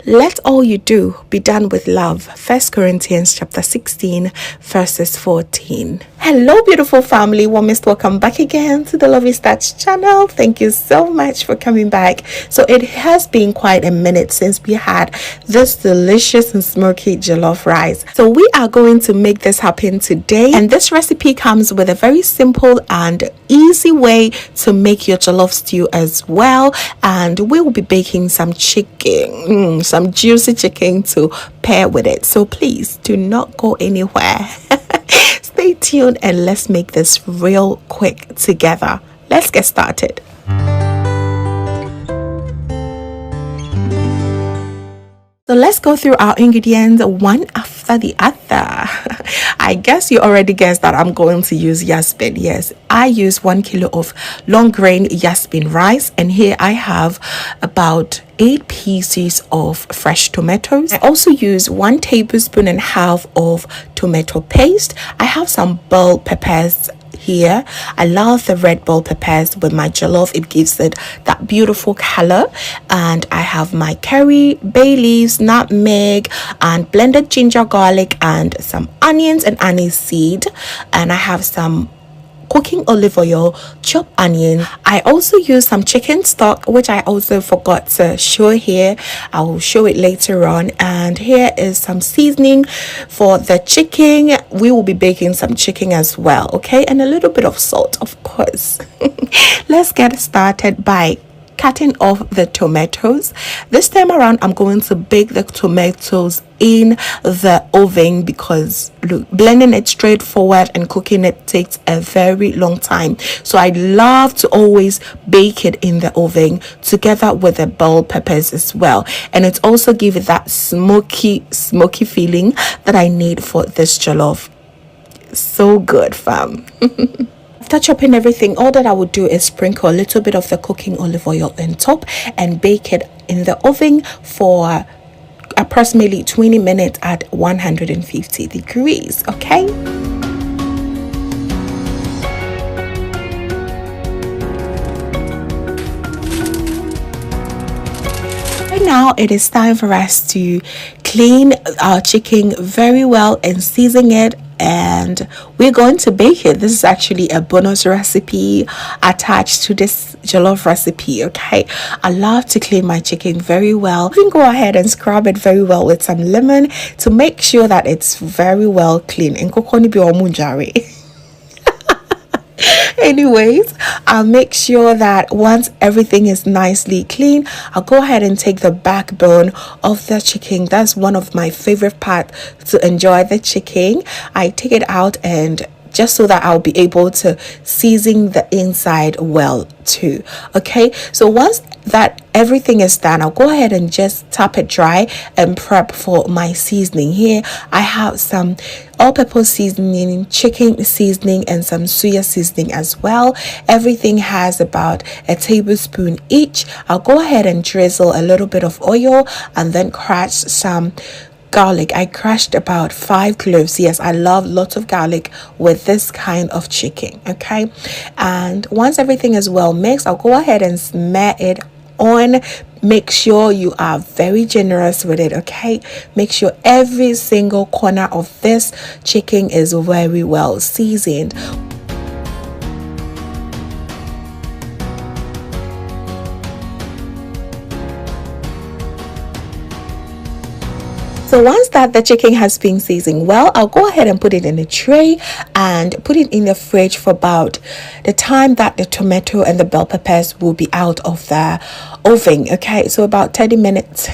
Let all you do be done with love. 1 Corinthians chapter 16 verses 14. Hello beautiful family, warmest welcome back again to the Lovia Stats channel. Thank you so much for coming back. So it has been quite a minute since we had this delicious and smoky jollof rice. So we are going to make this happen today, and this recipe comes with a very simple and easy way to make your jollof stew as well. And we will be baking some chicken, some juicy chicken to pair with it. So please do not go anywhere. Stay tuned and let's make this real quick together. Let's get started. So let's go through our ingredients one after the other. I guess you already guessed that I'm going to use yasmin. Yes, I use 1 kilo of long grain yasmin rice, and here I have about 8 pieces of fresh tomatoes. I also use 1 tablespoon and a half of tomato paste. I have some bell peppers here. I love the red bell peppers with my jollof. It gives it that beautiful color. And I have my curry, bay leaves, nutmeg, and blended ginger, garlic, and some onions and anise seed. And I have some cooking olive oil, chopped onion. I also use some chicken stock, which I also forgot to show here. I will show it later on. And here is some seasoning for the chicken. We will be baking some chicken as well, okay? And a little bit of salt, of course. Let's get started by cutting off the tomatoes. This time around, I'm going to bake the tomatoes in the oven because look, blending it straightforward and cooking it takes a very long time. So I love to always bake it in the oven together with the bell peppers as well. And it also gives it that smoky feeling that I need for this jollof. So good, fam. After chopping everything, all that I would do is sprinkle a little bit of the cooking olive oil on top and bake it in the oven for approximately 20 minutes at 150 degrees, okay? Right now, it is time for us to clean our chicken very well and season it, and we're going to bake it. This is actually a bonus recipe attached to this jollof recipe, okay? I love to clean my chicken very well. You can go ahead and scrub it very well with some lemon to make sure that it's very well clean. Anyways, I'll make sure that once everything is nicely clean, I'll go ahead and take the backbone of the chicken. That's one of my favorite parts to enjoy the chicken. I take it out, and just so that I'll be able to season the inside well too, okay? So once that everything is done, I'll go ahead and just tap it dry and prep for my seasoning. Here I have some all-purpose seasoning, chicken seasoning, and some soya seasoning as well. Everything has about a tablespoon each. I'll go ahead and drizzle a little bit of oil and then crush some garlic. I crushed about 5 cloves. Yes, I love lots of garlic with this kind of chicken, okay? And once everything is well mixed, I'll go ahead and smear it on. Make sure you are very generous with it, okay? Make sure every single corner of this chicken is very well seasoned. So once that the chicken has been seasoned well, I'll go ahead and put it in a tray and put it in the fridge for about the time that the tomato and the bell peppers will be out of the oven, okay? So about 30 minutes.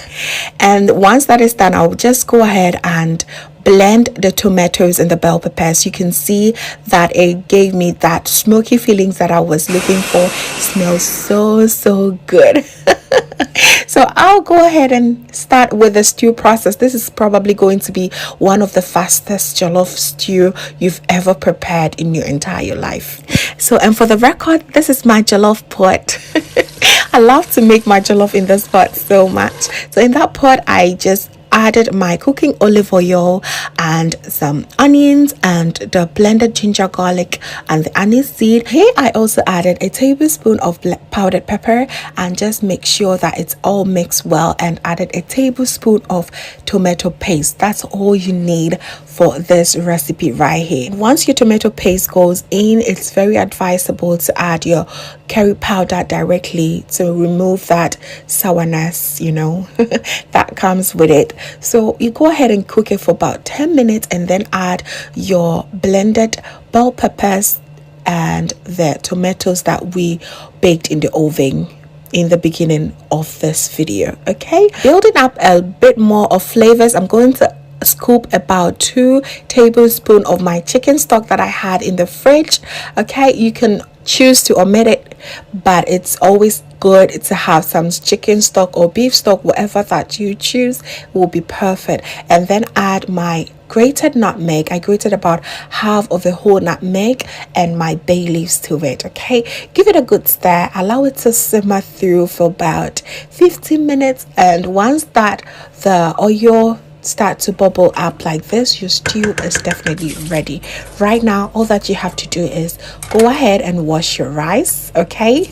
And once that is done, I'll just go ahead and blend the tomatoes and the bell peppers. You can see that it gave me that smoky feelings that I was looking for. It smells so good. So I'll go ahead and start with the stew process. This is probably going to be one of the fastest jollof stew you've ever prepared in your entire life. So, and for the record, this is my jollof pot. I love to make my jollof in this pot so much. So in that pot, I just added my cooking olive oil and some onions and the blended ginger garlic and the anise seed. Here I also added a tablespoon of powdered pepper, and just make sure that it's all mixed well, and added a tablespoon of tomato paste. That's all you need for this recipe right here. Once your tomato paste goes in, it's very advisable to add your curry powder directly to remove that sourness, that comes with it. So you go ahead and cook it for about 10 minutes, and then add your blended bell peppers and the tomatoes that we baked in the oven in the beginning of this video. Okay, building up a bit more of flavors, I'm going to scoop about 2 tablespoons of my chicken stock that I had in the fridge. Okay, you can choose to omit it, but it's always good to have some chicken stock or beef stock, whatever that you choose will be perfect. And then add my grated nutmeg. I grated about half of a whole nutmeg and my bay leaves to it. Okay, give it a good stir, allow it to simmer through for about 15 minutes, and once that the oil start to bubble up like this, your stew is definitely ready. Right now, all that you have to do is go ahead and wash your rice. Okay,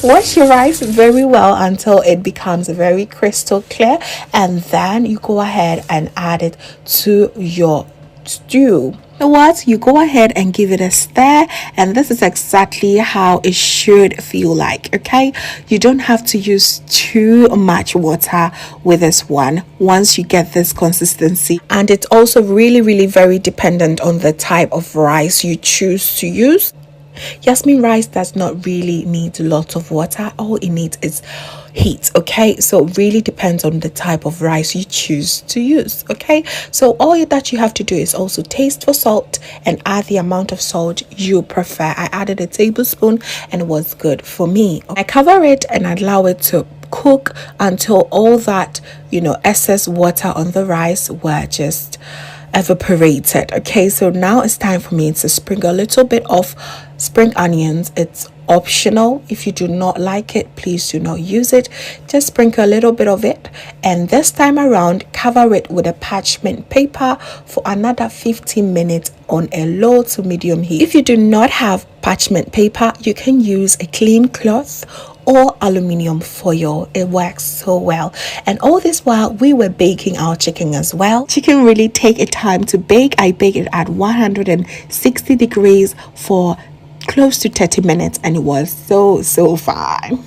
wash your rice very well until it becomes very crystal clear, and then you go ahead and add it to your stew. What you go ahead and give it a stir, and this is exactly how it should feel like. Okay, you don't have to use too much water with this one once you get this consistency, and it's also really very dependent on the type of rice you choose to use. Jasmine rice does not really need a lot of water. All it needs is heat. Okay, so it really depends on the type of rice you choose to use. Okay, so all that you have to do is also taste for salt and add the amount of salt you prefer. I added a tablespoon and it was good for me. I cover it and allow it to cook until all that excess water on the rice were just evaporated. Okay, so now it's time for me to sprinkle a little bit of spring onions. It's optional. If you do not like it, please do not use it. Just sprinkle a little bit of it, and this time around cover it with a parchment paper for another 15 minutes on a low to medium heat. If you do not have parchment paper, you can use a clean cloth or aluminium foil. It works so well. And all this while we were baking our chicken as well. Chicken really take a time to bake. I bake it at 160 degrees for close to 30 minutes, and it was so fine.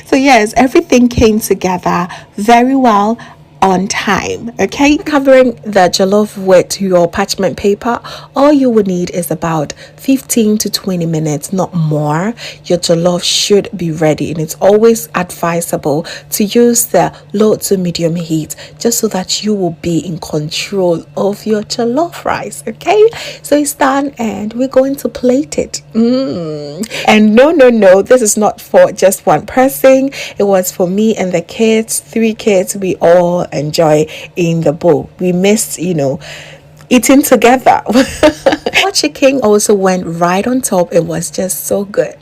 So yes, everything came together very well on time. Okay, covering the jollof with your parchment paper, all you will need is about 15 to 20 minutes, not more. Your jollof should be ready, and it's always advisable to use the low to medium heat just so that you will be in control of your jollof rice. Okay, so it's done and we're going to plate it. And no, this is not for just one person. It was for me and the kids, 3 kids. We all enjoy in the bowl. We missed eating together. Our chicken also went right on top. It was just so good.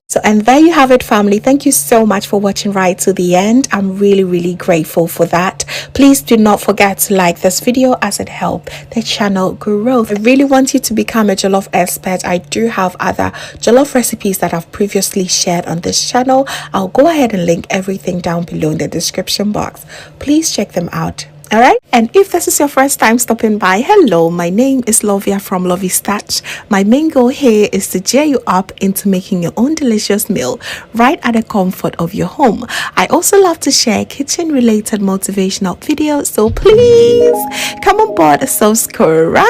So, and there you have it, family. Thank you so much for watching right to the end. I'm really grateful for that. Please do not forget to like this video as it helps the channel grow. I really want you to become a jollof expert. I do have other jollof recipes that I've previously shared on this channel. I'll go ahead and link everything down below in the description box. Please check them out. All right, and if this is your first time stopping by, hello, my name is Lovia from Lovia's Touch. My main goal here is to cheer you up into making your own delicious meal right at the comfort of your home. I also love to share kitchen related motivational videos, so please come on board, subscribe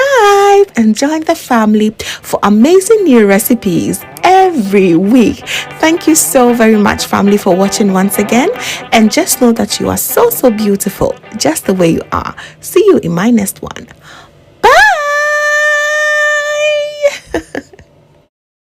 and join the family for amazing new recipes every week. Thank you so very much, family, for watching once again, and just know that you are so beautiful just the way you are. See you in my next one. Bye.